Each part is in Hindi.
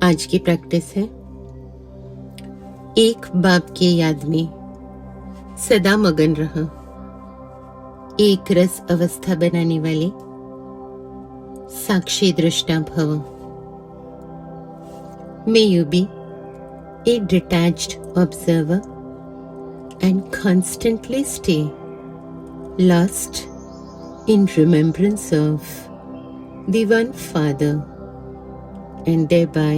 आज की प्रैक्टिस है एक बाप की याद में सदा मगन रहा, एक रस अवस्था बनाने वाले साक्षी दृष्टा भव। May you be a detached observer and constantly stay lost in remembrance of the One Father, and thereby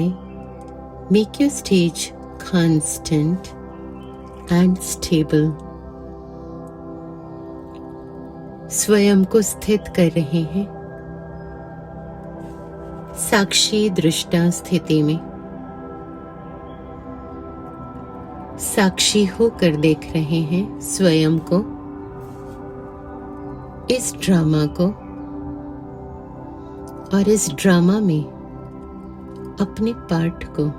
make your stage constant and stable. स्वयं को स्थित कर रहे हैं साक्षी दृष्टा स्थिति में, साक्षी होकर देख रहे हैं स्वयं को, इस ड्रामा को, और इस ड्रामा में अपने पार्ट को।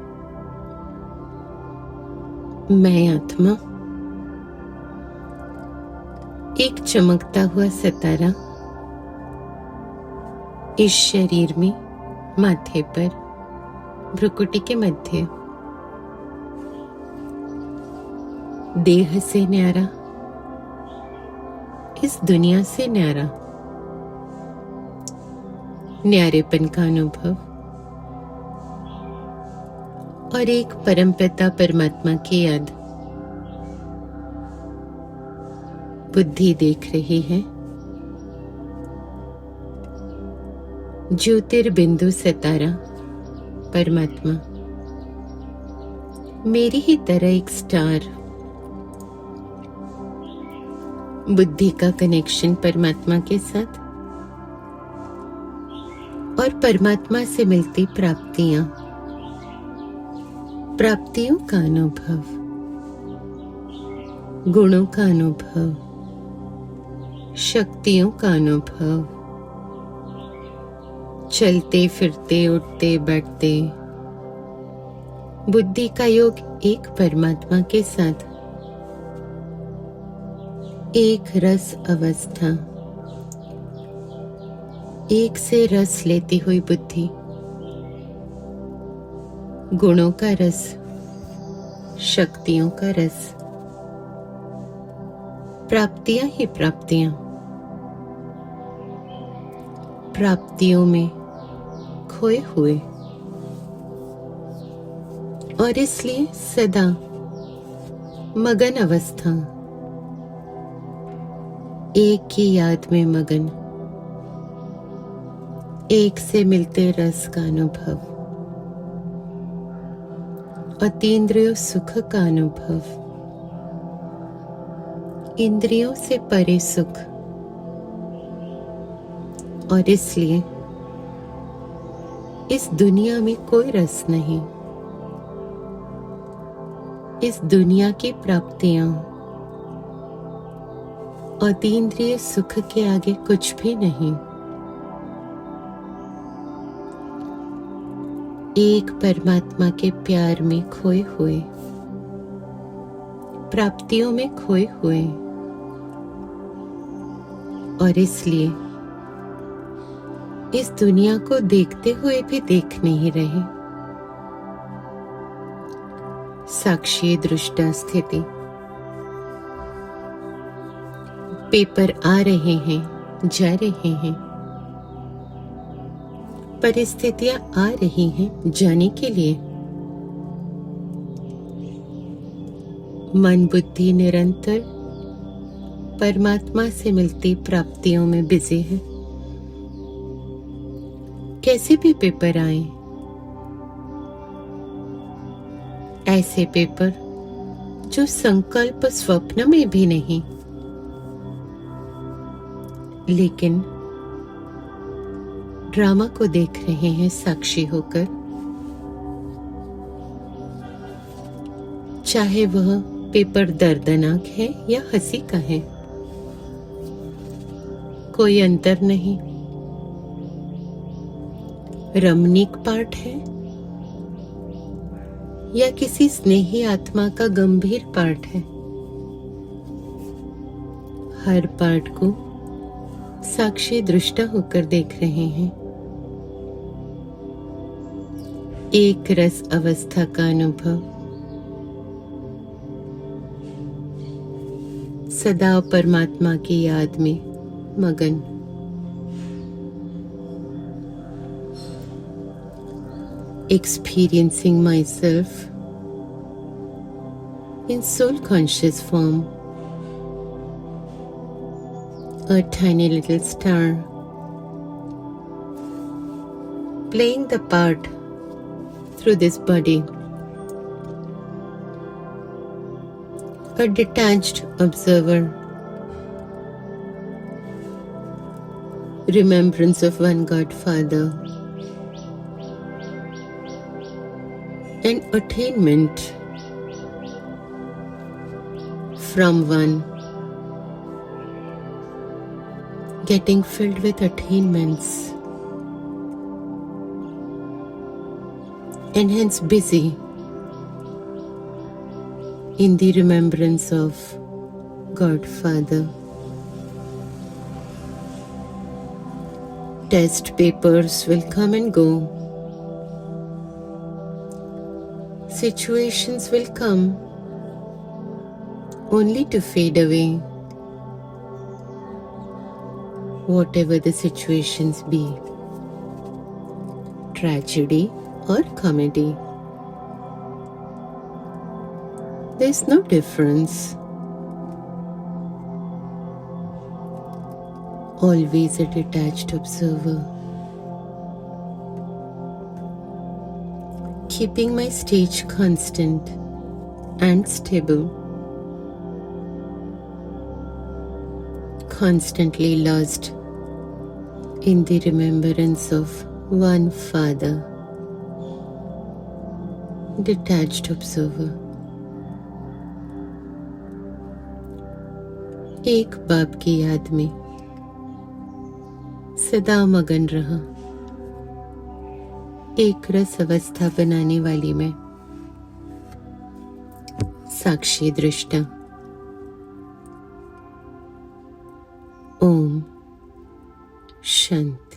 मैं आत्मा एक चमकता हुआ सितारा इस शरीर में, माथे पर, भ्रुकुटी के मध्य, देह से न्यारा, इस दुनिया से न्यारा, न्यारेपन का अनुभव, और एक परमपिता परमात्मा की याद। बुद्धि देख रही है ज्योतिर्बिंदु सितारा परमात्मा मेरी ही तरह एक स्टार। बुद्धि का कनेक्शन परमात्मा के साथ और परमात्मा से मिलती प्राप्तियां, प्राप्तियों का अनुभव, गुणों का अनुभव, शक्तियों का अनुभव, चलते फिरते उठते बैठते, बुद्धि का योग एक परमात्मा के साथ, एक रस अवस्था, एक से रस लेती हुई बुद्धि, गुणों का रस, शक्तियों का रस, प्राप्तियां ही प्राप्तियां, प्राप्तियों में खोए हुए, और इसलिए सदा मगन अवस्था, एक की याद में मगन, एक से मिलते रस का अनुभव, अतीन्द्रिय सुख का अनुभव, इंद्रियों से परे सुख, और इसलिए इस दुनिया में कोई रस नहीं। इस दुनिया की प्राप्तियां अतीन्द्रिय सुख के आगे कुछ भी नहीं। एक परमात्मा के प्यार में खोए हुए, प्राप्तियों में खोए हुए, और इसलिए इस दुनिया को देखते हुए भी देख नहीं रहे। साक्षी दृष्टा स्थिति। पेपर आ रहे हैं, जा रहे हैं, परिस्थितियां आ रही हैं जाने के लिए। मन बुद्धि निरंतर परमात्मा से मिलती प्राप्तियों में बिजी है। कैसे भी पेपर आए, ऐसे पेपर जो संकल्प स्वप्न में भी नहीं, लेकिन ड्रामा को देख रहे हैं साक्षी होकर, चाहे वह पेपर दर्दनाक है या हंसी का है, कोई अंतर नहीं। रमणीक पाठ है या किसी स्नेही आत्मा का गंभीर पाठ है, हर पाठ को साक्षी दृष्टा होकर देख रहे हैं। एक रस अवस्था का अनुभव, सदा परमात्मा की याद में मगन। Experiencing myself in soul conscious form, a tiny little star playing the part through this body, a detached observer, remembrance of one Godfather, and attainment from one, getting filled with attainments, and hence busy in the remembrance of Godfather. Test papers will come and go. Situations will come only to fade away. Whatever the situations be, tragedy or comedy, there's no difference. Always a detached observer, keeping my stage constant and stable, constantly lost in the remembrance of one Father, detached observer. एक बाप की याद में सदा मगन रहा, एक रस अवस्था बनाने वाली मैं, साक्षी दृष्टा। ओम शांति।